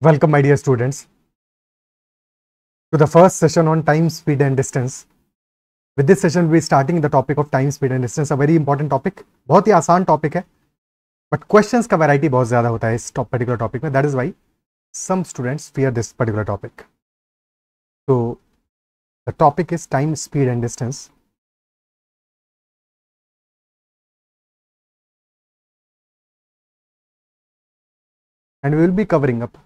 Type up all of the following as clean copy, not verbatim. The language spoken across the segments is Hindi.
Welcome, my dear students, to the first session on time, speed, and distance. With this session, we'll be starting the topic of time, speed, and distance. A very important topic. बहुत ही आसान टॉपिक है, बट क्वेश्चंस का वैरायटी बहुत ज़्यादा होता है इस पर्टिकुलर टॉपिक में. That is why some students fear this particular topic. So, the topic is time, speed, and distance. And we will be covering up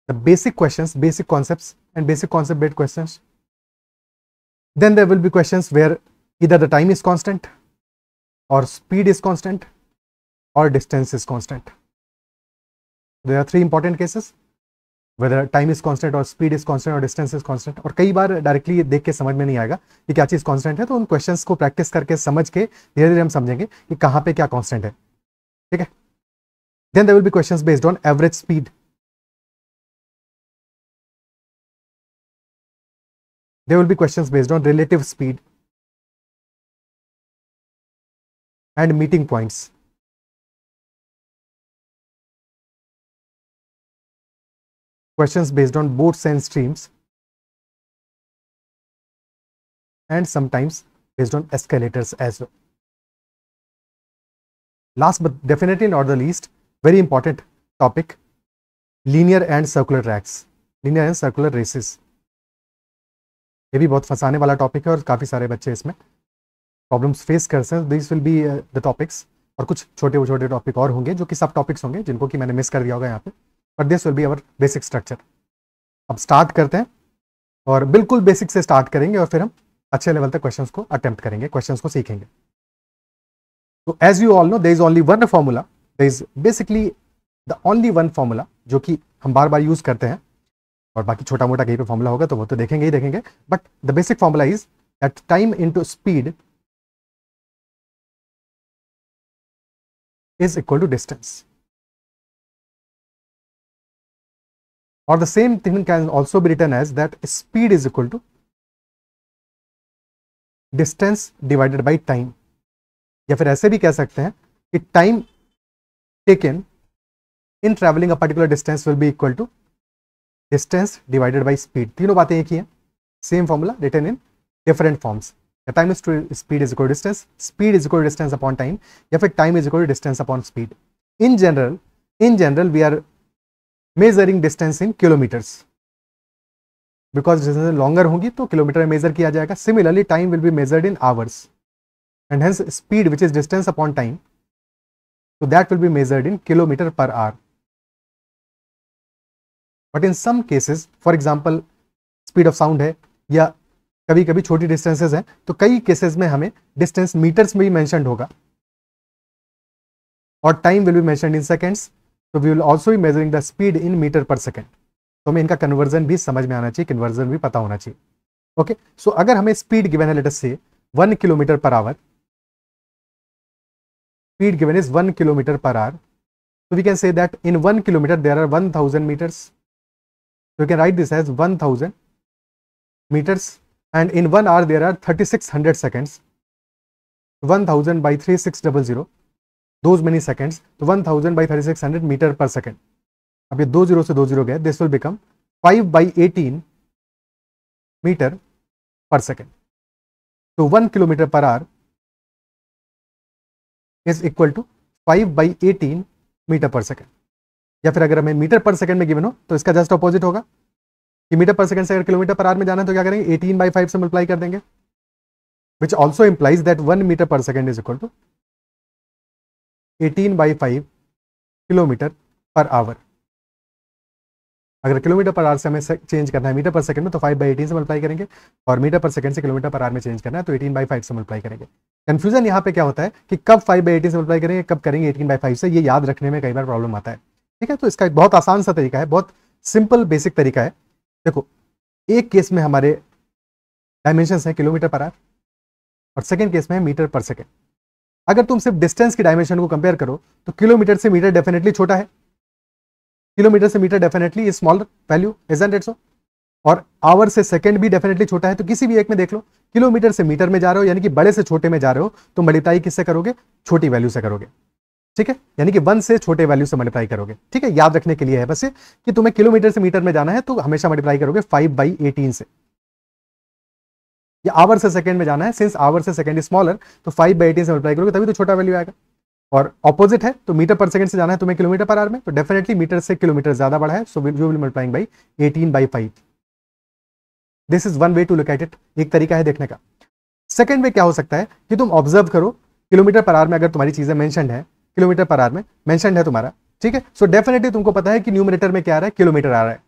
the basic questions, basic concepts, and basic concept based questions. Then there will be questions where either the time is constant, or speed is constant, or distance is constant. There are three important cases, whether time is constant or speed is constant or distance is constant. और कई बार डायरेक्टली देख के समझ में नहीं आएगा कि क्या चीज़ कांस्टेंट है, तो उन क्वेश्चंस को प्रैक्टिस करके समझ के धीरे धीरे हम समझेंगे कि कहाँ पे क्या कांस्टेंट है. ठीक है. Then there will be questions based on average speed. There will be questions based on relative speed and meeting points. Questions based on boats and streams, and sometimes based on escalators as well. Last but definitely not the least, very important topic, linear and circular tracks, linear and circular races. ये भी बहुत फंसाने वाला टॉपिक है और काफ़ी सारे बच्चे इसमें प्रॉब्लम्स फेस कर सकते हैं. This will be the topics, और कुछ छोटे छोटे टॉपिक और होंगे जो कि सब टॉपिक्स होंगे जिनको कि मैंने मिस कर दिया होगा यहाँ पे, but this will be our basic structure. अब स्टार्ट करते हैं और बिल्कुल बेसिक से स्टार्ट करेंगे और फिर हम अच्छे लेवल तक क्वेश्चंस को अटेम्प्ट करेंगे, क्वेश्चंस को सीखेंगे. तो as you all know, there is only one formula, there is basically the only one formula जो कि हम बार बार यूज करते हैं, और बाकी छोटा मोटा कहीं पे फॉर्मूला होगा तो वो तो देखेंगे ही देखेंगे, but the basic formula is that time into speed is equal to distance. Or the same thing can also be written as that speed is equal to distance divided by time. या फिर ऐसे भी कह सकते हैं कि time taken in traveling a particular distance will be equal to distance divided by speed. तीनों बातें एक ही हैं, same formula written in different forms. The time is to speed is equal to distance, speed is equal to distance upon time, या फिर time is equal to distance upon speed. In general we are measuring distance in kilometers, because distance longer होंगी तो किलोमीटर में मेजर किया जाएगा. Similarly time will be measured in hours, and hence speed, which is distance upon time, so that will be measured in kilometer per hour. But in some cases, for example speed of sound है, या कभी कभी छोटी डिस्टेंसेस हैं, तो कई केसेस में हमें डिस्टेंस मीटर्स में भी मेंशन्ड होगा, और time will be mentioned in seconds, तो we will also be measuring the speed in metre per second. तो हमें इनका कन्वर्जन भी समझ में आना चाहिए, कन्वर्जन भी पता होना चाहिए. ओके, सो अगर हमें स्पीड गिवन है, लेट अस से 1 kilometre per our, speed given is 1 kilometre per our, so we can say that in 1 kilometer there are 1000 meters, so we can write this as 1000 meters, and in 1 hour there are 3600 seconds. 1000 by 3600, those many seconds, so 1000 by 3600 meter per second. अब ये 2 0 से 2 0 गए, this will become 5 by 18 meter per second. So 1 kilometer per hour is equal to 5 by 18 metre per second. या फिर अगर हमें मीटर पर सेकेंड में गिवन हो तो इसका जस्ट अपोजिट होगा कि मीटर पर सेकेंड से अगर किलोमीटर पर आवर में जाना है तो क्या करेंगे, 18 by 5 से मल्टीप्लाई कर देंगे, which also implies that 1 metre per second is equal to 18 by 5 kilometre per hour. अगर किलोमीटर पर आवर से हमें चेंज करना है मीटर पर सेकंड में तो 5 by 18 से मल्टीप्लाई करेंगे, और मीटर पर सेकंड से किलोमीटर पर आवर में चेंज करना है तो 18 by 5 से मल्टीप्लाई करेंगे. कंफ्यूजन यहाँ पे क्या होता है कि कब 5 by 18 से मल्टीप्लाई करेंगे, कब करेंगे 18 by 5 से, ये याद रखने में कई बार प्रॉब्लम आता है. ठीक है, तो इसका एक बहुत आसान सा तरीका है, बहुत सिंपल बेसिक तरीका है. देखो, एक केस में हमारे डायमेंशन है किलोमीटर पर आवर, और सेकेंड केस में है मीटर पर सेकेंड. अगर तुम सिर्फ डिस्टेंस की डायमेंशन को कंपेयर करो तो किलोमीटर से मीटर डेफिनेटली छोटा है, किलोमीटर से metre definitely is smaller value, isn't it so? और आवर से सेकंड भी डेफिनेटली छोटा है. तो किसी भी एक में देख लो, किलोमीटर से मीटर में जा रहे हो यानी कि बड़े से छोटे में जा रहे हो, तो मल्टीप्लाई किससे करोगे, छोटी वैल्यू से करोगे. ठीक है, यानी कि 1 से छोटे वैल्यू से मल्टीप्लाई करोगे। ठीक है, याद रखने के लिए है बस ये कि तुम्हें किलोमीटर से मीटर में जाना है तो हमेशा मल्टीप्लाई करोगे 5/18 से। या आवर से सेकंड में जाना है, सिंस आवर से सेकंड इज स्मॉलर तो 5/18 से मल्टीप्लाई करोगे तभी तो छोटा वैल्यू आएगा। और ऑपोजिट है तो मीटर पर सेकंड से जाना है तुम्हें किलोमीटर पर आवर में, तो डेफिनेटली मीटर से किलोमीटर ज्यादा बड़ा है, so you will multiplying by 18/5। This is one way to look at it, एक तरीका है देखने का। सेकंड वे क्या हो सकता है कि तुम ऑब्जर्व करो किलोमीटर पर आवर में अगर तुम्हारी चीजें मेंशनड है, किलोमीटर पर आवर में मेंशनड है तुम्हारा, ठीक है, सो डेफिनेटली तुमको पता है कि न्यूमरेटर में क्या आ रहा है, किलोमीटर आ रहा है,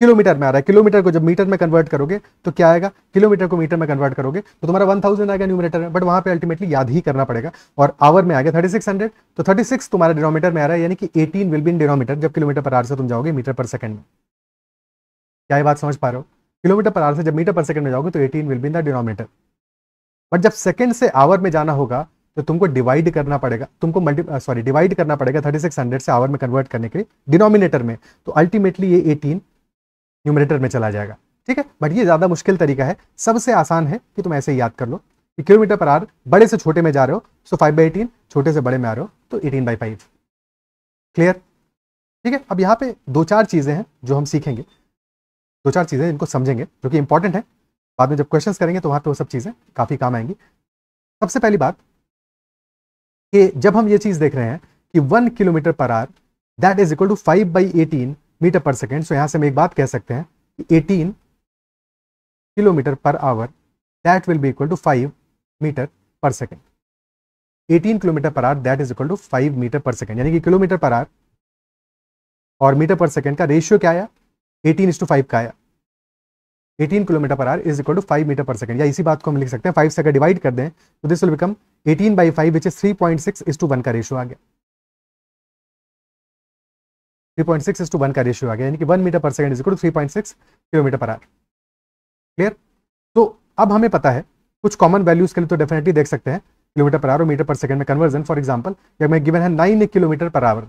किलोमीटर में आ रहा है। किलोमीटर को जब मीटर में कन्वर्ट करोगे तो क्या आएगा, किलोमीटर को मीटर में कन्वर्ट करोगे तो तुम्हारा 1000 आएगा न्यूमरेटर में, बट वहां पे अल्टीमेटली याद ही करना पड़ेगा। और आवर में आ गया 3600, तो 36 तुम्हारा डिनोमीटर में आ रहा है, यानी कि 18 विल बी इन डिनोमीटर जब किलोमीटर पर आवर से तुम जाओगे मीटर पर सेकंड में। क्या ये बात समझ पा रहे हो? किलोमीटर पर आवर से जब मीटर पर सेकंड में जाओगे तो 18 will be in the denominator, but जब सेकंड से आवर में जाना होगा तो तुमको डिवाइड करना पड़ेगा, तुमको डिवाइड करना पड़ेगा 3600 से आवर में कन्वर्ट करने के लिए डिनोमिनेटर में, तो अल्टीमेटली ये 18 न्यूमरेटर में चला जाएगा। ठीक है, बट ये ज्यादा मुश्किल तरीका है, सबसे आसान है कि तुम ऐसे ही याद कर लो कि किलोमीटर पर आवर बड़े से छोटे में जा रहे हो सो 5/18, छोटे से बड़े में आ रहे हो तो 18/5। क्लियर? ठीक है, अब यहाँ पे 2-4 चीजें हैं जो हम सीखेंगे, 2-4 चीजें इनको समझेंगे जो कि इंपॉर्टेंट है, बाद में जब क्वेश्चंस करेंगे तो वहां पे वो सब चीजें काफी काम आएंगी। सबसे पहली बात कि जब हम ये चीज देख रहे हैं कि 1 kilometre per hour that is equal to 5/18 metre per second, so यहां से हम एक बात कह सकते हैं कि 18 kilometre per hour that will be equal to 5 metre per second. 18 kilometre per hour that is equal to 5 metre per second, यानी कि किलोमीटर पर आवर और मीटर पर सेकेंड का रेशियो क्या आया, 18:5 का आया। 18 kilometre per hour is equal to 5 metre per second, या इसी बात को हम लिख सकते हैं 5 से अगर डिवाइड कर दें तो this will become 18/5 which is 3.6:1 का रेशियो आ गया, 3.6:1 का रेशियो आ गया, यानी कि 1 metre per second is equal to 3.6 kilometre per hour. Clear? तो अब हमें पता है कुछ कॉमन वैल्यूज के लिए तो डेफिनेटली देख सकते हैं किलोमीटर पर आवर और मीटर पर सेकंड में कन्वर्जन। फॉर एग्जांपल मैं गिवन है 9 kilometre per our,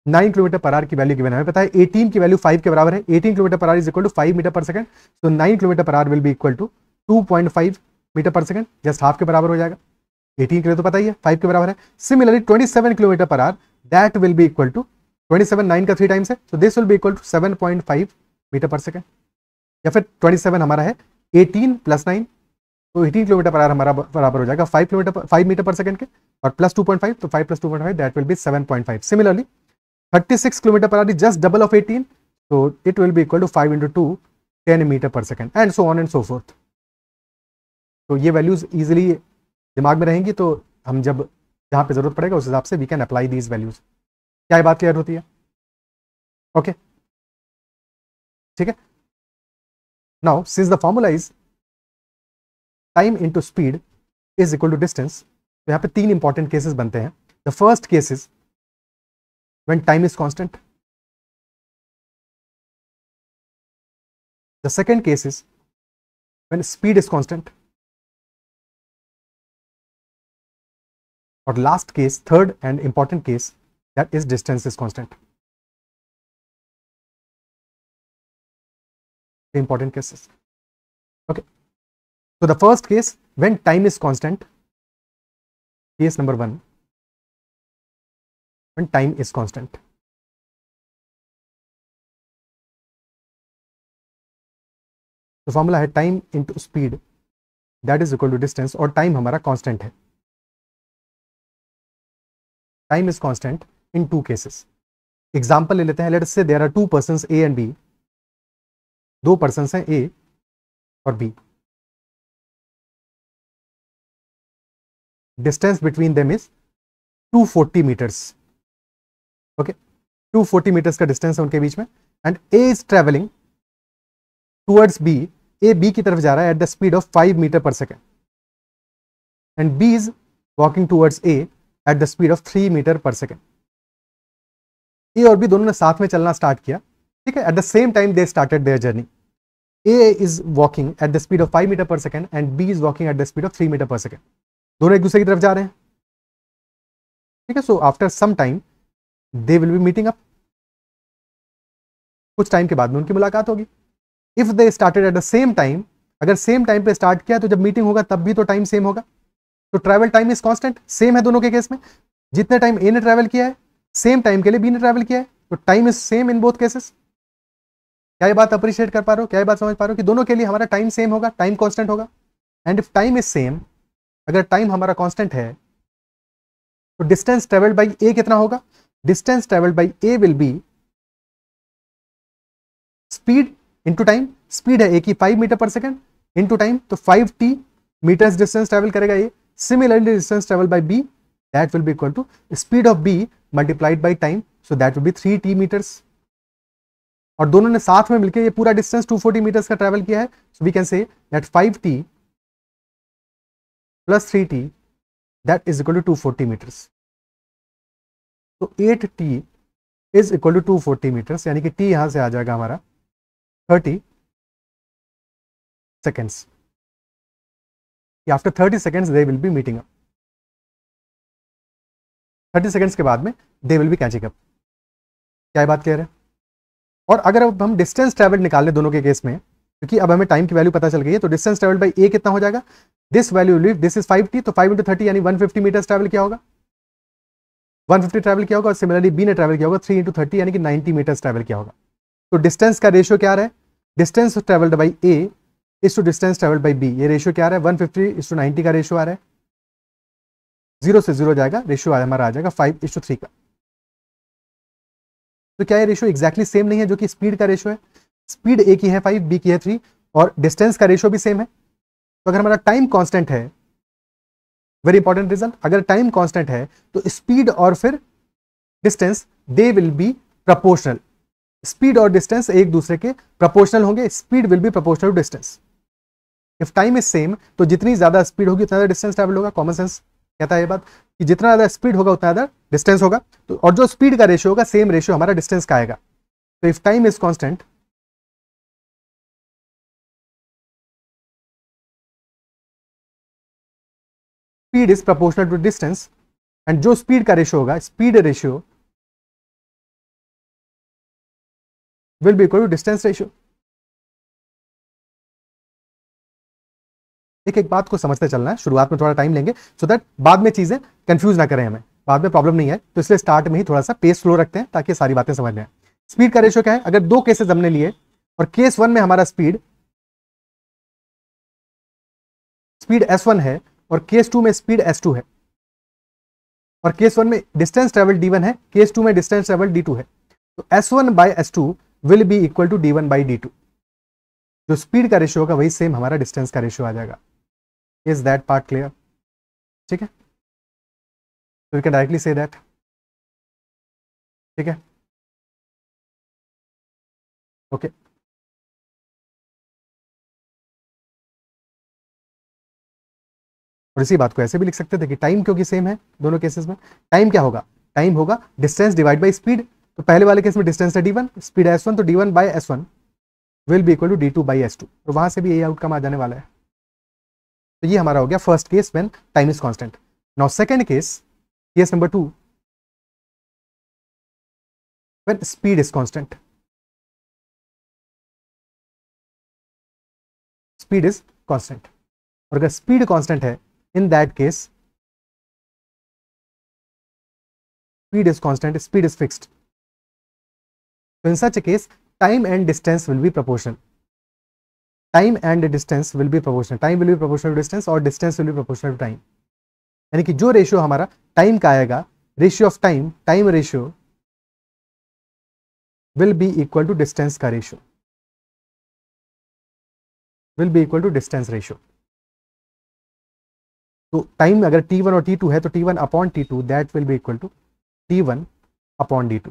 9 kilometre per our की वैल्यू गिवन है, हमें पता है 18 की वैल्यू 5 के बराबर है, 18 kilometre per hour is equal to 5 metre per second, तो 9 kilometre per hour will be equal to 2.5 metre per second, just half के बराबर हो जाएगा। 18 के लिए तो पता ही है 5 के बराबर है। Similarly 27 kilometre per hour that will be equal to 27, 9 का 3 टाइम्स है, तो this will be equal to 7.5 metre per second, या फिर 27 हमारा है 18 + 9, तो 18 किलोमीटर पर आवर हमारा बराबर हो जाएगा 5 मीटर पर सेकंड के, और प्लस 2.5, तो 5 + 2.5 that will B 7.5। Similarly 36 kilometre per hour is just double of 18, so it will be equal to 5 × 2 10 metre per second, and so on and so fourth. तो ये वैल्यूज इजीली दिमाग में रहेंगी, तो हम जब जहां पे जरूरत पड़ेगा उस हिसाब से we can apply these values. क्या ये बात क्लियर होती है? ओके, ठीक है। Now since the formula is time into speed is equal to distance, तो यहाँ पे 3 इंपॉर्टेंट केसेस बनते हैं। The first case is when time is constant, the second case is when speed is constant, और last case, third and important case, that is distance is constant. The important cases. Okay, so the first case when time is constant, case number 1, when time is constant, तो फॉर्मूला है time into speed that is equal to distance, और टाइम हमारा कांस्टेंट है। Time is constant in 2 cases. Example ले लेते हैं, let's say there are 2 persons A and B, 2 persons हैं A और B, distance between them is 240 metres. Okay, 240 metres का डिस्टेंस है उनके बीच में, and A is travelling towards B, A B की तरफ जा रहा है at the speed of 5 metre per second, and B is walking towards A at the speed of 3 metre per second. A और बी दोनों ने साथ में चलना स्टार्ट किया, ठीक है, at the same time they started their journey. A is walking at the speed of 5 metre per second and B is walking at the speed of 3 metre per second, दोनों एक दूसरे की तरफ जा रहे हैं, ठीक है। So after some time they will be meeting up, कुछ टाइम के बाद में उनकी मुलाकात होगी। If they started at the same time, अगर सेम टाइम पे स्टार्ट किया तो जब मीटिंग होगा तब भी तो टाइम सेम होगा, तो travel time is constant, same है दोनों के केस में। जितने टाइम ए ने ट्रैवल किया है सेम टाइम के लिए बी ने ट्रैवल किया है, तो time is same in both cases. क्या ये बात अप्रिशिएट कर पा रहे हो, क्या ये बात समझ पा रहे हो कि दोनों के लिए हमारा टाइम सेम होगा, टाइम कांस्टेंट होगा। And if time is same, अगर टाइम हमारा कांस्टेंट है तो डिस्टेंस ट्रेवल्ड बाई ए कितना होगा, distance travelled by A will be speed into time. Speed है ए की 5 metre per second into time, तो 5t मीटर्स डिस्टेंस ट्रेवल करेगा A. Similarly distance travel by b, that will be equal to speed of b multiplied by time, so that will be 3t metres. और दोनों ने साथ में मिलकर ये पूरा डिस्टेंस 240 मीटर्स का ट्रेवल किया है, so we can say that 5t plus 3t that is equal to 240 metres. तो 8t is equal to 240 metres, यानी कि t यहां से आ जाएगा हमारा 30 seconds. After 30 seconds they will be meeting up. 30 seconds के बाद में they will be catching up. क्या बात क्लियर है? और अगर अब हम डिस्टेंस ट्रेवल निकाल लें दोनों के केस में, क्योंकि अब हमें टाइम की वैल्यू पता चल गई है, तो डिस्टेंस ट्रेवल बाई ए कितना हो जाएगा, this value live this is 5t, तो 5 इंटू 30 यानी 150 मीटर्स ट्रेवल किया होगा, 150 ट्रेवल किया होगा। और सिमिलरली बी ने ट्रेवल किया होगा 3 इंटू 30 यानी कि 90 मीटर्स ट्रेवल किया होगा। तो डिस्टेंस का रेशियो क्या आ रहा है, distance travelled by A is to distance travelled by B, ये रेशियो क्या आ रहा है 150:90 का रेशियो आ रहा है। 0 से 0 जाएगा, रेशियो हमारा आ जाएगा 5:3 का। तो क्या ये रेशियो एग्जैक्टली सेम नहीं है जो कि स्पीड का रेशियो है, स्पीड ए की है 5, बी की है 3, और डिस्टेंस का रेशियो भी सेम है। तो अगर हमारा टाइम कांस्टेंट है, वेरी इंपॉर्टेंट रिजल्ट, अगर टाइम कांस्टेंट है तो स्पीड और फिर distance they will be proportional. Speed और डिस्टेंस एक दूसरे के प्रपोर्शनल होंगे, speed will be proportional to distance. If time is same, तो जितनी ज्यादा स्पीड होगी उतना ज्यादा डिस्टेंस ट्रैवल होगा। कॉमन सेंस कहता है ये बात कि जितना ज्यादा स्पीड होगा उतना ज्यादा डिस्टेंस होगा। तो और जो स्पीड का रेशियो होगा सेम रेशियो हमारा डिस्टेंस का आएगा। तो if time is constant, speed is proportional to distance, and जो स्पीड का रेशियो होगा, speed ratio will be equal to distance ratio. एक एक बात को समझते चलना है, शुरुआत में थोड़ा टाइम लेंगे सो दैट बाद में चीजें कंफ्यूज ना करें, हमें बाद में प्रॉब्लम नहीं है। तो इसलिए स्टार्ट में ही थोड़ा सा पेस स्लो रखते हैं ताकि सारी बातें समझ में आए। स्पीड का रेशियो क्या है, अगर दो केसेस हमने लिए और केस 1 में हमारा स्पीड s1 है और केस 2 में स्पीड s2 है, और केस 1 में डिस्टेंस ट्रेवल d1 है, केस 2 में डिस्टेंस ट्रेवल d2 है, तो s1 by s2 will be equal to d1 by d2। जो स्पीड का रेशियो होगा वही सेम हमारा डिस्टेंस का रेशियो आ जाएगा। Is that part clear? ठीक है, तो we can directly say that. ठीक है, ओके। और इसी बात को ऐसे भी लिख सकते थे कि टाइम क्योंकि सेम है दोनों केसेस में, टाइम क्या होगा, टाइम होगा डिस्टेंस डिवाइड बाई स्पीड। तो पहले वाले केस में डिस्टेंस है d1, स्पीड है s1, तो d1 by s1 will be equal to d2 by s2। तो वहां से भी यही आउटकम आ जाने वाला है। तो ये हमारा हो गया first case when time is constant. Now second case, case number 2, when speed is constant. Speed is constant, और अगर स्पीड कांस्टेंट है, in that case speed is constant, speed is fixed. तो in such a case time and distance will be proportional. Time and distance will be proportional, time will be proportional to distance और distance will be proportional to time. यानी कि जो रेशियो हमारा टाइम का आएगा, ratio of time, time ratio will be equal to distance का ratio, will be equal to distance ratio. तो टाइम अगर t1 और t2 है तो t1 upon t2 that will be equal to t1 upon d2।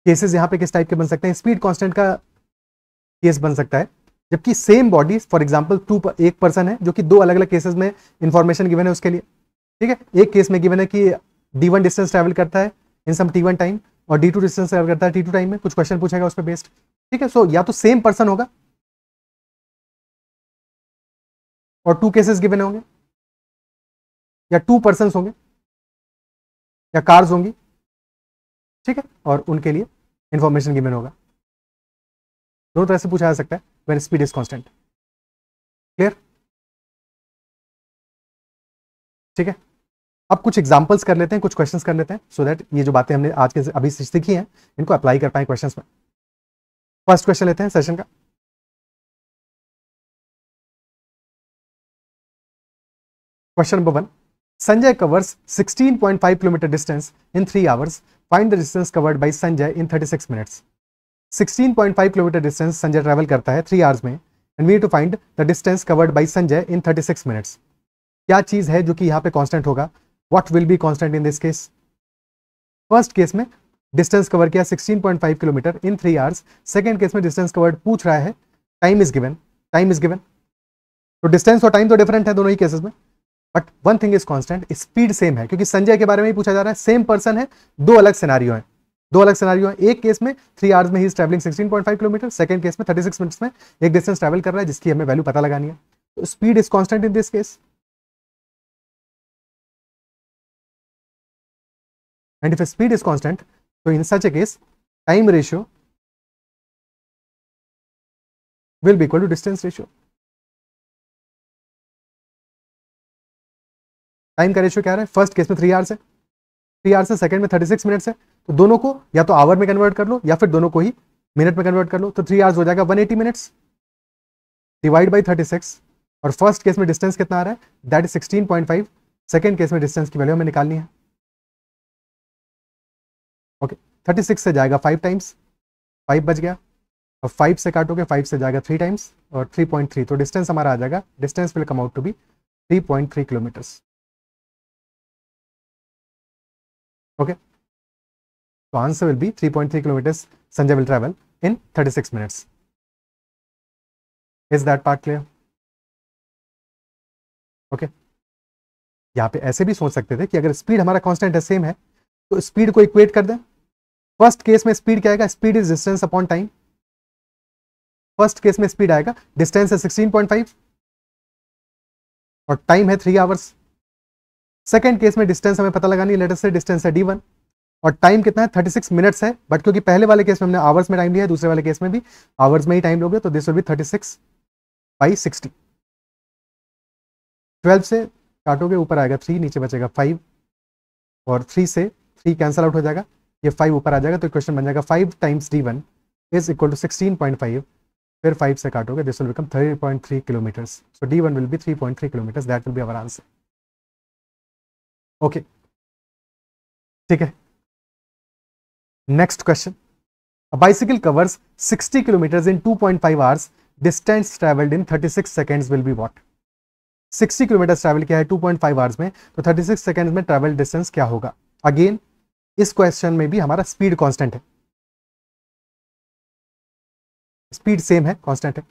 Cases यहां पे किस टाइप के बन सकते हैं, स्पीड कांस्टेंट का केस बन सकता है, जबकि सेम बॉडी, फॉर एग्जांपल एक पर्सन है जो कि दो अलग अलग केसेस में इंफॉर्मेशन गिवन है उसके लिए। ठीक है, एक केस में गिवन है कि d1 डिस्टेंस ट्रैवल करता है इन सम t1 टाइम और d2 डिस्टेंस ट्रैवल करता है t2 टाइम में, कुछ क्वेश्चन पूछेगा उस पर बेस्ड। ठीक है, सो या तो सेम पर्सन होगा और 2 केसेस गिवन होंगे, या 2 पर्सन होंगे, या कार्स होंगी। ठीक है, और उनके लिए इंफॉर्मेशन गिवन होगा। दोनों तरह से पूछा जा सकता है when speed is constant. Clear? ठीक है, अब कुछ एग्जांपल्स कर लेते हैं, कुछ क्वेश्चंस कर लेते हैं, सो दैट ये जो बातें हमने आज के अभी सीखी हैं इनको अप्लाई कर पाए क्वेश्चंस में। फर्स्ट क्वेश्चन लेते हैं सेशन का। Question number 1, Sanjay covers 16.5 kilometre distance in 3 hours, find the distance covered by Sanjay in 36 minutes. 16.5 kilometre distance Sanjay travel करता है 3 आवर्स में, and we need to find the distance covered by Sanjay in 36 minutes. क्या चीज है जो कि यहाँ पे कांस्टेंट होगा? What will be constant in this case? First case में डिस्टेंस कवर किया 16.5 किलोमीटर इन 3 आवर्स, सेकंड केस में डिस्टेंस कवर्ड पूछ रहा है, time is given, time is given. तो डिस्टेंस और टाइम तो डिफरेंट है दोनों ही केसेस में, but one thing is constant, speed same है, क्योंकि संजय के बारे में ही पूछा जा रहा है, सेम पर्सन है, दो अलग सिनेरियो है, दो अलग सिनेरियो है। एक केस में 3 आवर्स में he is travelling 16.5 kilometre, second case में 36 मिनट्स में एक डिस्टेंस ट्रैवल कर रहा है जिसकी हमें वैल्यू पता लगानी है। तो speed is constant in this case, and if speed is constant, so in such a case time ratio will be equal to distance ratio। Time का रेशियो क्या है? फर्स्ट केस में 3 आवर्स है, 3 आवर्स है, सेकंड में 36 मिनट्स है, तो दोनों को या तो आवर में कन्वर्ट कर लो या फिर दोनों को ही मिनट में कन्वर्ट कर लो। तो 3 आवर्स हो जाएगा 180 मिनट्स डिवाइड बाई 36, और फर्स्ट केस में डिस्टेंस कितना आ रहा है? दैट इज 16.5, सेकंड केस में डिस्टेंस की वैल्यू हमें निकालनी है। ओके, 36 से जाएगा 5 टाइम्स, 5 बच गया, और 5 से काटोगे 5 से जाएगा 3 टाइम्स और 3.3, तो डिस्टेंस हमारा आ जाएगा, distance will come out to be 3.3 kilometres. Okay, तो answer will be 3.3 kilometres Sanjay will travel in 36 minutes. Is that part clear? Okay, यहाँ पे ऐसे भी सोच सकते थे कि अगर स्पीड हमारा कांस्टेंट है, सेम है, तो स्पीड को इक्वेट कर दें। फर्स्ट केस में स्पीड क्या आएगा? Speed is distance upon time. First case में स्पीड आएगा, डिस्टेंस है 16.5 और टाइम है 3 आवर्स। सेकंड केस में डिस्टेंस हमें पता लगानी है, लेट अस से डिस्टेंस है d1 और टाइम कितना है? 36 मिनट्स है, बट क्योंकि पहले वाले केस में हमने आवर्स में टाइम लिया है, दूसरे वाले केस में भी आवर्स में ही टाइम लोगे, तो दिस विल बी 36/60। 12 से काटोगे ऊपर आएगा 3, नीचे बचेगा 5, और 3 से 3 कैंसल आउट हो जाएगा, ये 5 ऊपर आ जाएगा, तो क्वेश्चन बन जाएगा 5 times d1 is equal to 16.5, फिर 5 से काटोगे, this will become 3.3 kilometres. So d1 will be 3.3 kilometres, that will be our answer. Okay, ठीक है, next question. A bicycle covers 60 kilometres in 2.5 hours, distance travelled in 36 seconds will be what? 60 kilometre travel किया है 2.5 आवर्स में, तो 36 सेकेंड्स में ट्रैवल डिस्टेंस क्या होगा? अगेन इस क्वेश्चन में भी हमारा स्पीड कांस्टेंट है, स्पीड सेम है, कांस्टेंट है।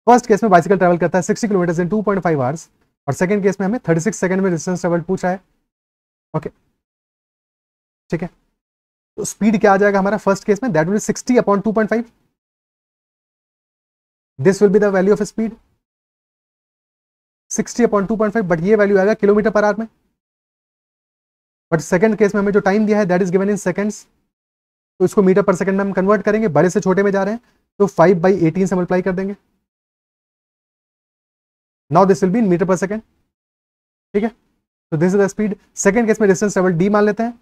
फर्स्ट केस में बाइसिकल ट्रैवल करता है 60 किलोमीटर इन 2.5 आवर्स, और सेकंड केस में हमें 36 सेकंड में डिस्टेंस ट्रैवल पूछ रहा है। ओके, ठीक है, तो स्पीड क्या आ जाएगा हमारा फर्स्ट केस में? That will 60 upon 2.5, this will be the value of speed, 60 upon 2.5, but ये वैल्यू आएगा किलोमीटर पर आवर में। बट सेकंड केस में हमें जो टाइम दिया है that is given in seconds, तो इसको मीटर पर सेकंड में हम कन्वर्ट करेंगे, बड़े से छोटे में जा रहे हैं, तो 5/18 से मल्टीप्लाई कर देंगे। Now this will be in metre per second, ठीक है, तो this is the speed. Second case में डिस्टेंस ट्रैवल डी मान लेते हैं,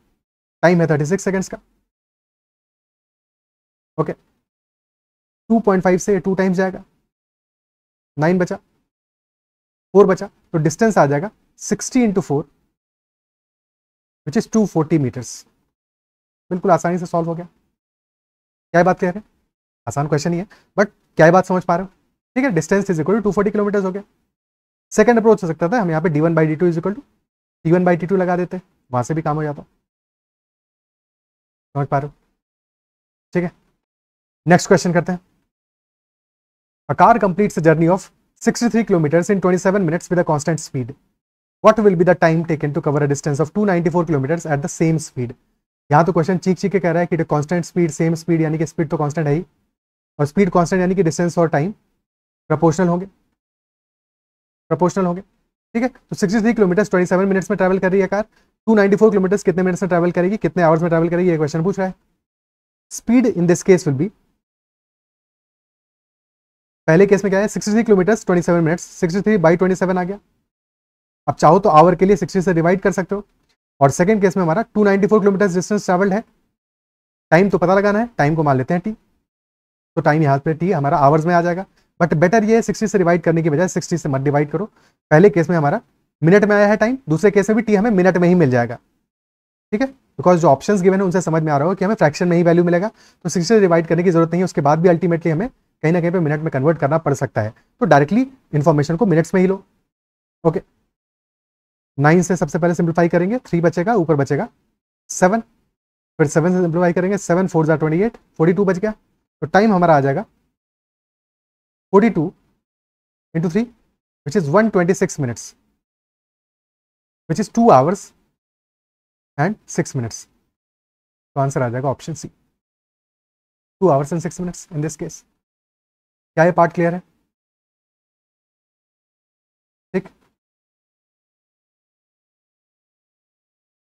टाइम है 36 सेकंड्स का। ओके, 2.5 से 2 टाइम्स जाएगा, 9 बचा, 4 बचा, तो डिस्टेंस आ जाएगा 60 इंटू 4 विच इज 240 मीटर्स। बिल्कुल आसानी से सॉल्व हो गया। क्या बात कह रहे हैं? आसान क्वेश्चन ही है, बट क्या बात समझ पा रहे हो? ठीक है, distance is equal to 240 kilometre हो गया। सेकंड अप्रोच हो सकता था, हम यहाँ पे d1/d2 is equal to t1/t2 लगा देते, वहां से भी काम हो जाता। समझ पा रहे हो? ठीक है, नेक्स्ट क्वेश्चन करते हैं। A car completes a journey of 63 kilometres in 27 minutes with a constant speed, what will be the time taken to cover a distance of 294 kilometres at the same speed? यहाँ तो क्वेश्चन चीख के कह रहा है कि कांस्टेंट स्पीड, सेम स्पीड, यानी कि स्पीड तो कांस्टेंट है ही, और स्पीड कांस्टेंट यानी कि डिस्टेंस और टाइम प्रोपोर्शनल होंगे, प्रोपोर्शनल होंगे। ठीक है, तो 63 किलोमीटर 27 मिनट्स में ट्रैवल कर रही है कार, 294 किलोमीटर कितने मिनट्स में ट्रैवल करेगी, कितने आवर्स में ट्रैवल करेगी, ये क्वेश्चन पूछ रहा है। Speed in this case will be, पहले केस में क्या है 63 किलोमीटर 27 मिनट्स, 63/27 आ गया, अब चाहो तो आवर के लिए 60 से डिवाइड कर सकते हो। और सेकंड केस में हमारा 294 किलोमीटर डिस्टेंस ट्रैवल्ड है। टाइम तो पता लगाना है, टाइम को मान लेते हैं टी, तो टाइम यहाँ पे टी हमारा आवर्स में आ जाएगा। बट बेटर ये 60 से डिवाइड करने की बजाय 60 से मत डिवाइड करो। पहले केस में हमारा मिनट में आया है टाइम, दूसरे केस में भी टी हमें मिनट में ही मिल जाएगा, ठीक है, बिकॉज जो ऑप्शंस गिवन है उनसे समझ में आ रहा हो कि हमें फ्रैक्शन में ही वैल्यू मिलेगा, तो 60 से डिवाइड करने की जरूरत नहीं है। उसके बाद भी अल्टीमेटली हमें कहीं ना कहीं पे मिनट में कन्वर्ट करना पड़ सकता है, तो डायरेक्टली इन्फॉर्मेशन को मिनट्स में ही लो। ओके, 9 से सबसे पहले सिंप्लीफाई करेंगे, 3 बचेगा, ऊपर बचेगा 7, फिर 7 से सिंप्लीफाई करेंगे, 7 4 जा 28, 42 बच गया। तो टाइम हमारा आ जाएगा 42 into 3 which is 126 minutes, which is 2 hours and 6 minutes. तो आंसर आ जाएगा option C, 2 hours and 6 minutes in this case. क्या ये पार्ट क्लियर है? ठीक,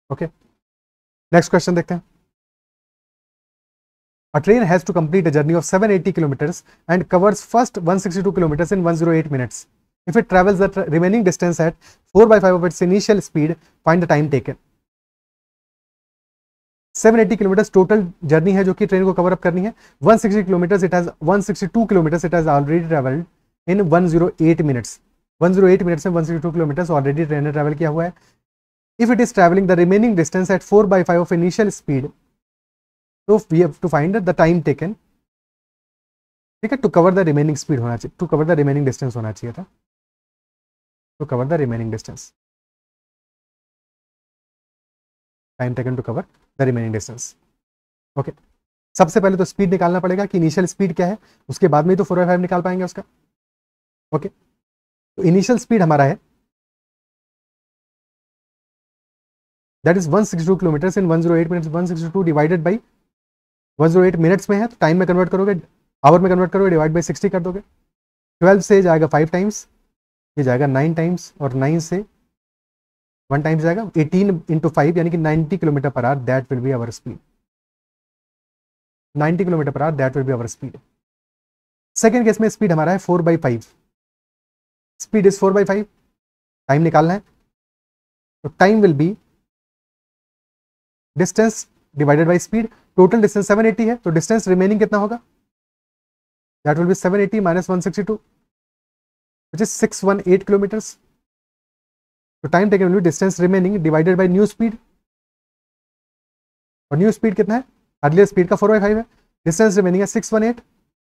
ओके, नेक्स्ट क्वेश्चन देखते हैं। A train has to complete a journey of 780 kilometers and covers first 162 kilometers in 108 minutes. If it travels the remaining distance at 4/5 of its initial speed, find the time taken. 780 kilometre total journey है जो कि ट्रेन को कवर अप करनी है। 160 kilometre it has 162 kilometre it has already travelled in 108 minutes. 108 minutes में 162 किलोमीटर ऑलरेडी ट्रेन ने ट्रेवल किया हुआ है। If it is travelling the remaining distance at 4/5 of initial speed, तो we have to find the time taken, ठीक है, to cover the remaining speed होना चाहिए, to cover the remaining distance होना चाहिए था, to cover the remaining distance, time taken to cover the remaining distance. Okay, सबसे पहले तो स्पीड निकालना पड़ेगा कि इनिशियल स्पीड क्या है, उसके बाद में ही तो 4/5 निकाल पाएंगे उसका। ओके, तो इनिशियल स्पीड हमारा है that is 162 kilometre in 108 minutes. 162 divided by 108 minutes में है, तो टाइम में कन्वर्ट करोगे, आवर में कन्वर्ट करोगे, डिवाइड बाई 60 कर दोगे। 12 से जाएगा 5 टाइम्स, ये जाएगा 9 टाइम्स, और 9 से 1 टाइम्स जाएगा 18 इंटू 5 यानी कि 90 kilometre per hour, that will be our speed. 90 kilometre per hour, that will be our speed. Second case में स्पीड हमारा है 4/5, स्पीड इज 4/5, टाइम निकालना है, तो time will be distance divided by speed. Total distance 780 है, तो डिस्टेंस रिमेनिंग कितना होगा, that will be 780 minus 162 which is 618 kilometres. तो time taken will be distance remaining divided by new speed, और न्यू स्पीड कितना है, अर्लियर स्पीड का 4/5 है, डिस्टेंस रिमेनिंग है 618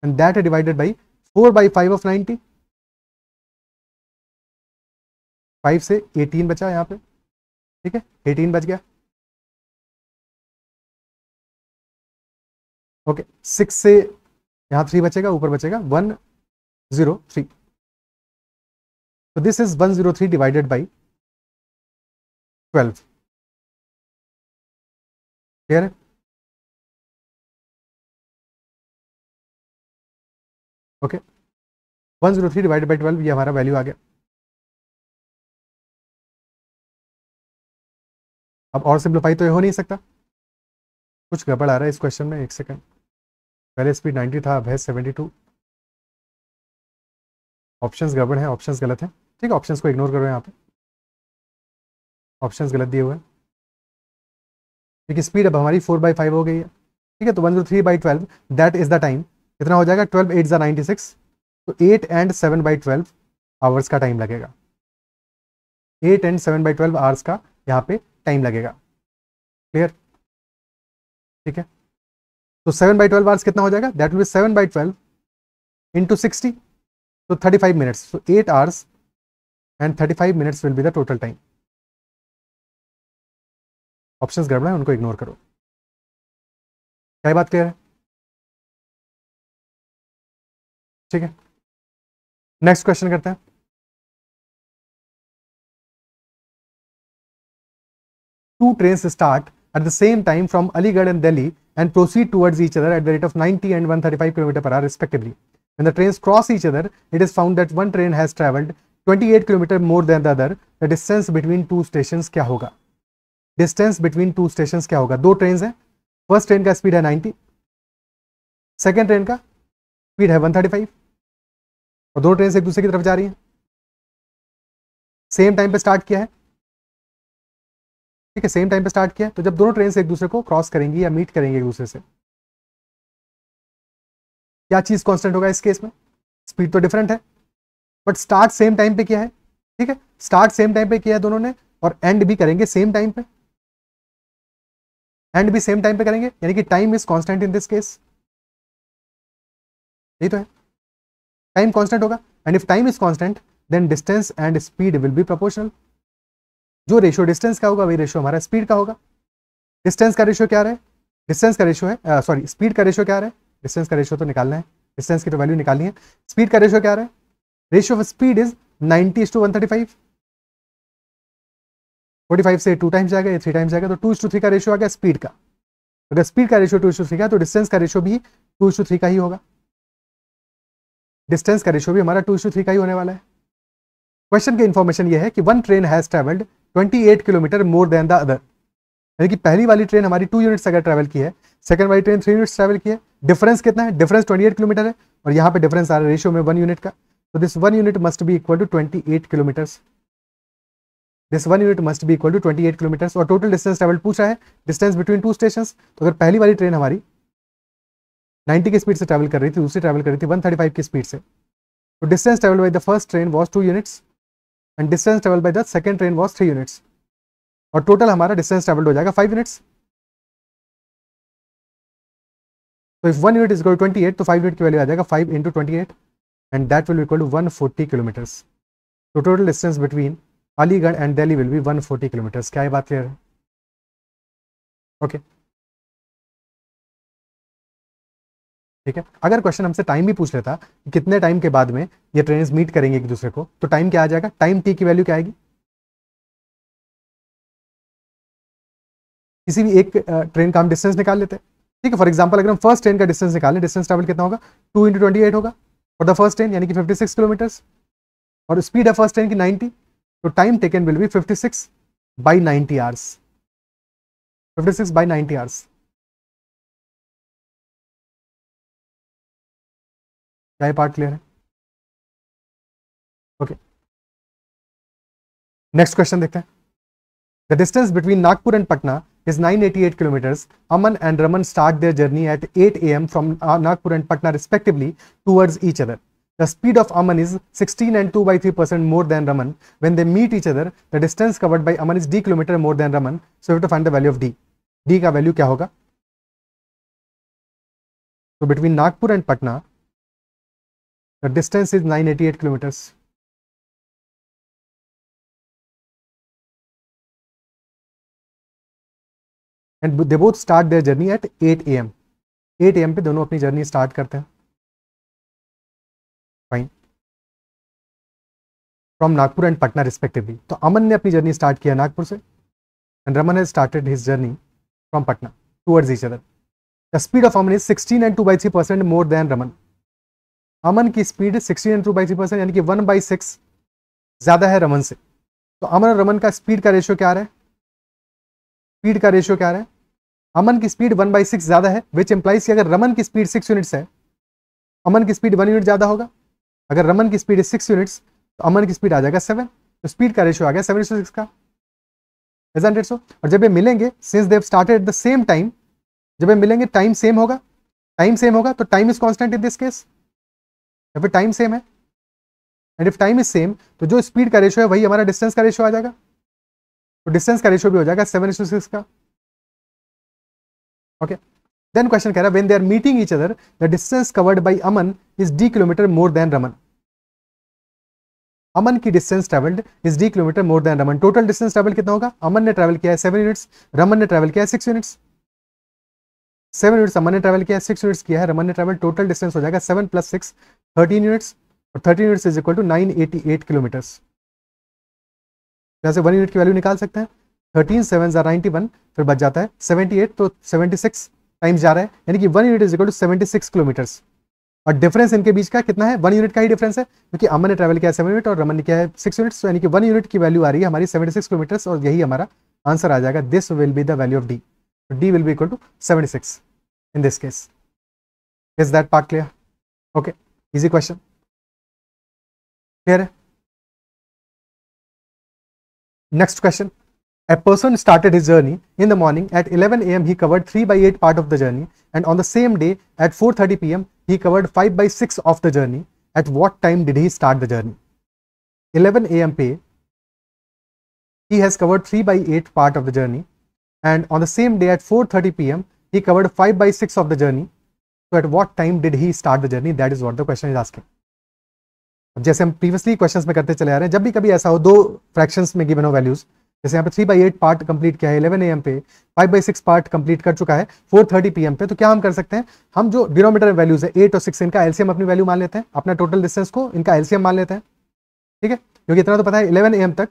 एंड दैट है डिवाइडेड बाई 4/5 ऑफ 90। 5 से 18 बचा यहाँ पे, ठीक है, 18 बच गया। ओके, 6 से यहाँ 3 बचेगा, ऊपर बचेगा 103, तो this is 103 divided by 12। Clear है? ओके, 103 डिवाइडेड बाई 12, ये हमारा वैल्यू आ गया। अब और सिंप्लीफाई तो ये हो नहीं सकता, कुछ गड़बड़ आ रहा है इस क्वेश्चन में, एक सेकंड। पहले स्पीड 90 था, अब है 72। ऑप्शंस गड़बड़ है, ऑप्शंस गलत है, ठीक है, ऑप्शंस को इग्नोर करो यहाँ पे, ऑप्शंस गलत दिए हुए हैं, क्योंकि स्पीड अब हमारी 4/5 हो गई है, ठीक है। तो 103/12 दैट इज द टाइम, कितना हो जाएगा, 12 8 96, तो 8 एंड 7/12 आवर्स का टाइम लगेगा, 8 एंड 7/12 आवर्स का यहाँ पे टाइम लगेगा। क्लियर? ठीक है, तो 7/12 आवर्स कितना हो जाएगा, दैट विल बी 7/12 इंटू 60, तो 35 मिनट्स, तो 8 hours and 35 minutes will be the total time. Options गड़बड़ है, उनको इग्नोर करो। क्या बात क्लियर है? ठीक है, नेक्स्ट क्वेश्चन करते हैं। Two trains start at the same time from Aligarh and Delhi and proceed towards each other at the rate of 90 and 135 km per hour respectively. When the trains cross each other, it is found that one train has travelled 28 km more than the other. The distance between two stations क्या होगा? डिस्टेंस बिटवीन टू स्टेशन क्या होगा? दो ट्रेन है, फर्स्ट ट्रेन का स्पीड है 90, सेकेंड ट्रेन का स्पीड है 135, और दोनों ट्रेन एक दूसरे की तरफ जा रही हैं। सेम टाइम पे स्टार्ट किया है, ठीक है, सेम टाइम पे स्टार्ट किया है, तो जब दोनों ट्रेन एक दूसरे को क्रॉस करेंगी या मीट करेंगे एक दूसरे से, क्या चीज कांस्टेंट होगा इस केस में? स्पीड तो डिफरेंट है, बट स्टार्ट सेम टाइम पे किया है, ठीक है, स्टार्ट सेम टाइम पे किया है दोनों ने, और एंड भी करेंगे सेम टाइम पे, एंड भी सेम टाइम पे करेंगे, यानी कि time is constant in this case, यही तो है, टाइम कांस्टेंट होगा, and if time is constant then distance and speed will be proportional. जो रेशियो डिस्टेंस का होगा वही रेशियो हमारा स्पीड का होगा। डिस्टेंस का रेशियो क्या रहा है? डिस्टेंस का रेशियो है, सॉरी, स्पीड का रेशियो क्या रहा है? डिस्टेंस का रेशियो तो निकालना है, डिस्टेंस की तो वैल्यू निकालनी है। स्पीड का रेशियो क्या रहा है? रेशियो ऑफ स्पीड इज 90:135, 45 से 2 टाइम्स जाएगा, 3 टाइम्स जाएगा, तो 2:3 का रेशियो आ गया स्पीड का। अगर स्पीड का रेशियो 2:3 का, तो डिस्टेंस का रेशियो भी 2:3 का ही होगा, डिस्टेंस का रेशियो भी हमारा 2:3 का ही होने वाला है। क्वेश्चन की इंफॉर्मेशन यह है कि one train has travelled 28 kilometre more then the other, यानी कि पहली वाली ट्रेन हमारी 2 यूनिट्स अगर ट्रैवल की है, सेकंड वाली ट्रेन 3 यूनिट्स ट्रैवल की है, डिफरेंस कितना है? डिफरेंस 28 किलोमीटर है, और यहाँ पे डिफरेंस आ रहा है रेशियो में 1 यूनिट का, तो this 1 unit must be equal to 28 kilometres, this 1 unit must be equal to 28 kilometres. और टोटल डिस्टेंस ट्रैवल पूछा है, डिस्टेंस बिटवीन 2 स्टेशन, तो अगर पहली वाली ट्रेन हमारी 90 की स्पीड से ट्रैवल कर रही थी, दूसरी ट्रैवल कर रही थी 135 की स्पीड से, तो distance travel by the first train was 2 units and distance travel by the second train was 3 units, और टोटल हमारा डिस्टेंस ट्रैवल्ड हो जाएगा 5 यूनिट्स। तो if 1 unit is equal to 28, तो 5 यूनिट की वैल्यू आ जाएगा 5 into 28 and that will be equal to 140 kilometres. तो total distance between Aligarh and Delhi will be 140 kilometres. क्या ये बात क्लियर है? ओके, ठीक है। अगर क्वेश्चन हमसे टाइम भी पूछ लेता कि कितने टाइम के बाद में ये ट्रेन मीट करेंगे एक दूसरे को, तो टाइम क्या आ जाएगा? टाइम टी की वैल्यू क्या आएगी? किसी भी एक ट्रेन का हम डिस्टेंस निकाल लेते हैं, ठीक है। फॉर एग्जाम्पल अगर हम फर्स्ट ट्रेन का डिस्टेंस निकालें, डिस्टेंस ट्रैवल कितना होगा? 2 into 28 होगा और द फर्स्ट ट्रेन, यानी कि 56 किलोमीटर्स, और स्पीड है फर्स्ट ट्रेन की 90, तो time taken will B 56/90 hours, 56/90 hours. क्या ये पार्ट क्लियर है? ओके, नेक्स्ट क्वेश्चन देखते हैं। The distance between Nagpur and Patna is 988 kilometers. Aman and Raman start their journey at 8 a.m. from Nagpur and Patna respectively towards each other. The speed of Aman is 16 and 2/3% more than Raman. When they meet each other, the distance covered by Aman is d kilometer more than Raman. So we have to find the value of d. d का वैल्यू क्या होगा? So between Nagpur and Patna, the distance is 988 kilometers. And they both start their journey at 8 a.m. 8 a.m. पे दोनों अपनी जर्नी स्टार्ट करते हैं। Fine, from Nagpur and Patna respectively. तो अमन ने अपनी जर्नी स्टार्ट किया नागपुर से, and Raman has started his journey from Patna towards each other. The speed of Aman is 16 and 2/3% more than Raman. Aman की स्पीड 16 and 2/3%, यानी कि 1/6 ज्यादा है रमन से। तो अमन और रमन का स्पीड का रेशियो क्या आ रहा है? स्पीड का रेशियो क्या आ रहा है? अमन की स्पीड 1/6 ज्यादा है, विच इंप्लाइज कि अगर रमन की स्पीड 6 यूनिट्स है, अमन की स्पीड 1 यूनिट ज्यादा होगा। अगर रमन की स्पीड 6 यूनिट्स, तो अमन की स्पीड आ जाएगा 7, तो स्पीड का रेशियो आ गया 7:6 का। Isn't it so? और जब ये मिलेंगे, since they have started at the same time, जब ये मिलेंगे टाइम सेम होगा, टाइम सेम होगा, तो time is constant in this case, या फिर टाइम सेम है, and if time is same, तो जो स्पीड का रेशियो है वही हमारा डिस्टेंस का रेशियो आ जाएगा, तो डिस्टेंस का रेशियो भी हो जाएगा 7:6 का। ओके, देन क्वेश्चन कह रहा है when they are meeting each other the distance covered by Aman is d kilometre more than Raman. Aman की distance travelled is d kilometre more than Raman. Total distance travel कितना होगा? अमन ने ट्रेवल किया है 7 यूनिट्स, रमन ने ट्रेवल किया है 6 यूनिट्स। 7 यूनिट्स अमन ने ट्रेवल किया है, 6 यूनिट्स किया है रमन ने ट्रेवल। टोटल डिस्टेंस हो जाएगा 7 + 6 13 यूनिट्स, और 13 units is equal to 988 kilometres. यहाँ से 1 यूनिट की वैल्यू निकाल सकते हैं, 13 7 91, फिर बच जाता है 78, तो 76 टाइम्स जा रहा है, यानी कि 1 unit is equal to 76 kilometres. और डिफरेंस इनके बीच का कितना है? 1 यूनिट का ही डिफरेंस है, क्योंकि अमन ने ट्रैवल किया है 7 यूनिट और रमन ने किया है 6 यूनिट्स, यानी कि 1 यूनिट की वैल्यू आ रही है हमारी 76 किलोमीटर्स, और यही हमारा आंसर आ जाएगा। This will be the value of D, D will be equal to 76 in this case. Is that part clear? Okay, easy question, clear है? Next question, a person started his journey in the morning at 11 a.m. He covered 3/8 part of the journey, and on the same day at 4:30 p.m. he covered 5/6 of the journey. At what time did he start the journey? 11 a.m. पे he has covered 3/8 part of the journey, and on the same day at 4:30 p.m. he covered 5/6 of the journey. So at what time did he start the journey? That is what the question is asking. अब जैसे हम प्रीवियसली क्वेश्चंस में करते चले आ रहे हैं, जब भी कभी ऐसा हो दो फ्रैक्शंस में गिवन हो वैल्यूज, जैसे यहाँ पे 3/8 पार्ट कंप्लीट किया है 11 AM पे, 5/6 पार्ट कंप्लीट कर चुका है 4:30 PM पे, तो क्या हम कर सकते हैं, हम जो डिनोमिनेटर में वैल्यूज है 8 और 6, इनका एलसीएम अपनी वैल्यू मान लेते हैं, अपना टोटल डिस्टेंस को इनका एलसीएम मान लेते हैं, ठीक है, क्योंकि इतना तो पता है 11 AM तक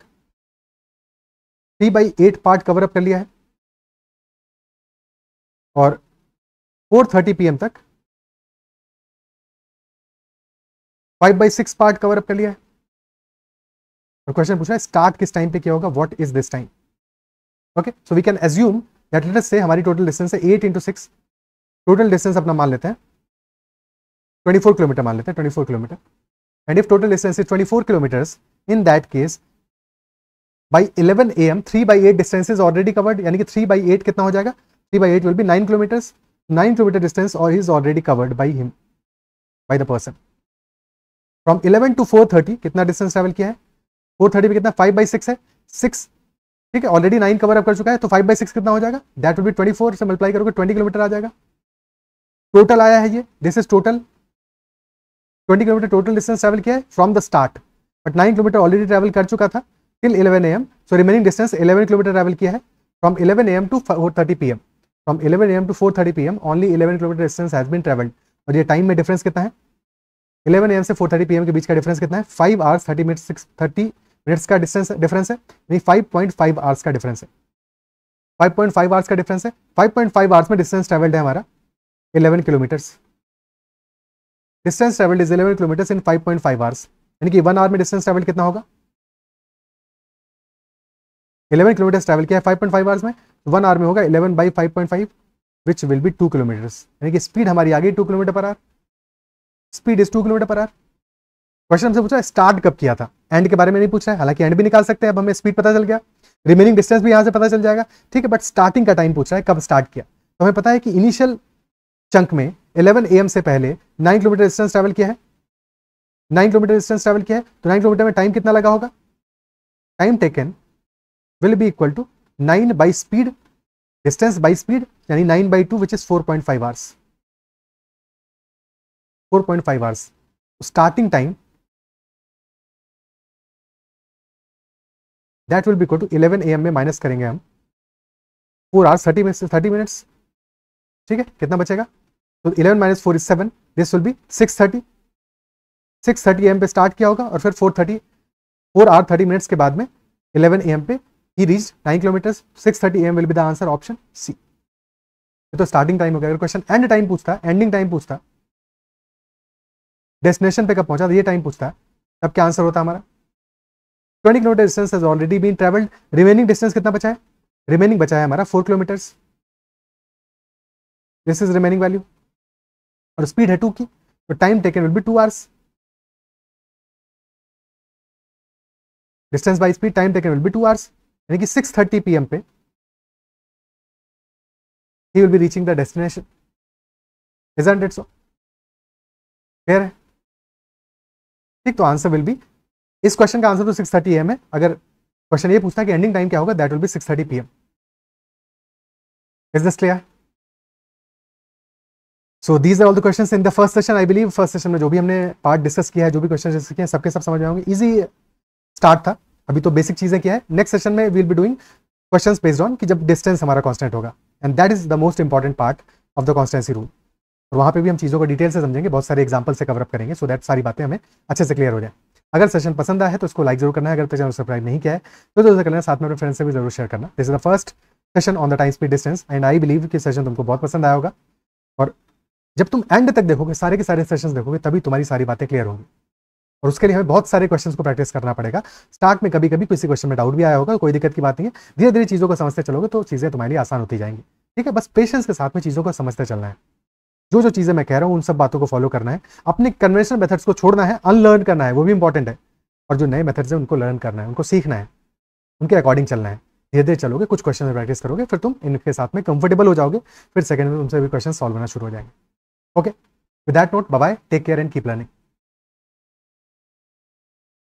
3/8 पार्ट कवर अप कर लिया है और 4:30 PM तक 5/6 पार्ट कवर अप कर लिया है। और क्वेश्चन पूछा है स्टार्ट किस टाइम पे किया होगा, what is this time. Okay, so we can assume that let us से हमारी टोटल डिस्टेंस है 8 × 6, टोटल डिस्टेंस अपना मान लेते हैं 24 किलोमीटर मान लेते हैं, 24 kilometre, and if total distance is 24 kilometres, in that case by 11 AM 3/8 distance is already covered, यानी कि 3/8 कितना हो जाएगा, 3/8 will be 9 kilometres, 9 kilometre distance और is already covered by him, by the person. From 11 to 4:30 कितना डिस्टेंस ट्रेवल किया है, 4:30 पे कितना 5/6 है, 6, ठीक है, ऑलरेडी 9 कवर अप कर चुका है, तो 5/6 कितना हो जाएगा, दैट विल बी 24 से मल्टीप्लाई करोगे 20 किलोमीटर आ जाएगा, टोटल आया है ये, this is total 20 kilometre total distance travel किया है from the start, but 9 kilometre already travel कर चुका था till 11 AM, so remaining distance 11 kilometre travel किया है फ्रॉम 11 AM to 4:30 PM, फ्रॉम 11 AM to 4:30 PM only 11 kilometre distance has been travelled. और ये टाइम में डिफरेंस कितना है, 11 AM से 4:30 PM के बीच का डिफरेंस कितना है, 5 hours 30 मिनट्स का डिस्टेंस डिफरेंस है, यानी 5.5 आवर्स का डिफरेंस है, 5.5 आवर्स का डिफरेंस है, 5.5 आवर्स में डिस्टेंस ट्रेवल्ड है हमारा 11 kilometres, distance travelled is 11 kilometres in 5.5 hours, यानी कि 1 आवर में डिस्टेंस ट्रेवल्ड कितना होगा, 11 किलोमीटर्स ट्रेवल किया है 5.5 आवर्स में, 1 आवर में होगा 11/5.5 विच विल बी 2 किलोमीटर्स, यानी कि स्पीड हमारी आ गई 2 kilometre per our, speed is 2 kilometre per our. Question हमसे पूछा है स्टार्ट कब किया था, एंड के बारे में नहीं पूछा है, हालांकि एंड भी निकाल सकते हैं, अब हमें स्पीड पता चल गया, रिमेनिंग डिस्टेंस भी यहां से पता चल जाएगा, ठीक है, बट स्टार्टिंग का टाइम पूछा है कब स्टार्ट किया, तो हमें पता है कि इनिशियल चंक में 11 AM से पहले 9 किलोमीटर डिस्टेंस ट्रेवल किया है, 9 किलोमीटर डिस्टेंस ट्रेवल किया है, तो 9 किलोमीटर में टाइम कितना लगा होगा, time taken will be equal to 9 by speed, distance by speed, यानी 9/2 which is 4.5 hours, 4.5 hours. Starting time that will be equal to 11 AM में माइनस करेंगे हम 4 hours 30 मिनट्स, ठीक है, कितना बचेगा, तो 11 - 4 is 7, this will be 6:30 AM पे स्टार्ट किया होगा और फिर 4 hour 30 मिनट्स के बाद में 11 AM पे ही reach 9 kilometres, 6:30 AM will be the answer, option C. तो स्टार्टिंग टाइम हो गया। अगर क्वेश्चन एंड टाइम पूछता, एंडिंग टाइम पूछता, डेस्टिनेशन पे कब पहुंचा था ये टाइम पूछता है, तब क्या आंसर होता हमारा, 20 kilometre distance has already been travelled, remaining distance कितना बचा है, रिमेनिंग बचा है हमारा 4 kilometres, this is remaining value, और स्पीड है 2 की, तो time taken will be 2 hours, distance by speed, time taken will be 2 hours, यानी कि 6:30 PM पे he will be reaching the destination, isn't it so? Clear है, ठीक, तो आंसर विल बी, इस क्वेश्चन का आंसर तो 6:30 AM है, अगर क्वेश्चन ये पूछता है कि एंडिंग टाइम क्या होगा, that will be 6:30 PM। Is this clear? So these are all the questions in the first session. I believe first session में जो भी हमने पार्ट डिस्कस किया है, जो भी क्वेश्चन डिस्कस किए हैं, सबके सब समझ में आएंगे, इजी स्टार्ट था, अभी तो बेसिक चीजें क्या है, नेक्स्ट सेशन में we will be doing questions based on कि जब डिस्टेंस हमारा कांस्टेंट होगा, and that is the most important part of the constancy rule, और वहाँ पे भी हम चीज़ों को डिटेल से समझेंगे, बहुत सारे एग्जाम्पल से कवर अप करेंगे, सो दैट सारी बातें हमें अच्छे से क्लियर हो जाए। अगर सेशन पसंद आया है तो इसको लाइक जरूर करना है, अगर चैनल सब्सक्राइब नहीं किया है तो जरूर करना है, साथ में अपने फ्रेंड्स से भी जरूर शेयर करना। This is the first session on the time speed distance, and I believe कि सेशन तुमको बहुत पसंद आया होगा, और जब तुम एंड तक देखोगे, सारे के सारे सेशंस देखोगे, तभी तुम्हारी सारी बातें क्लियर होंगी, और उसके लिए हमें बहुत सारे क्वेश्चंस को प्रैक्टिस करना पड़ेगा। स्टार्ट में कभी कभी किसी क्वेश्चन में डाउट भी आया होगा, कोई दिक्कत की बात नहीं है, धीरे धीरे चीज़ों को समझते चलोगे तो चीज़ें तुम्हारे लिए आसान होती जाएंगी, ठीक है, बस पेशेंस के साथ में चीज़ों को समझते चलना है, जो जो चीज़ें मैं कह रहा हूँ उन सब बातों को फॉलो करना है, अपने कन्वेंशनल मेथड्स को छोड़ना है, अनलर्न करना है, वो भी इंपॉर्टेंट है, और जो नए मेथड्स हैं उनको लर्न करना है, उनको सीखना है, उनके अकॉर्डिंग चलना है। धीरे धीरे चलोगे, कुछ क्वेश्चन में प्रैक्टिस करोगे, फिर तुम इनके साथ में कंफर्टेबल हो जाओगे, फिर सेकंड में तुमसे भी क्वेश्चन सॉल्व होना शुरू हो जाएंगे। Okay, with that note, bye bye, take care and keep learning.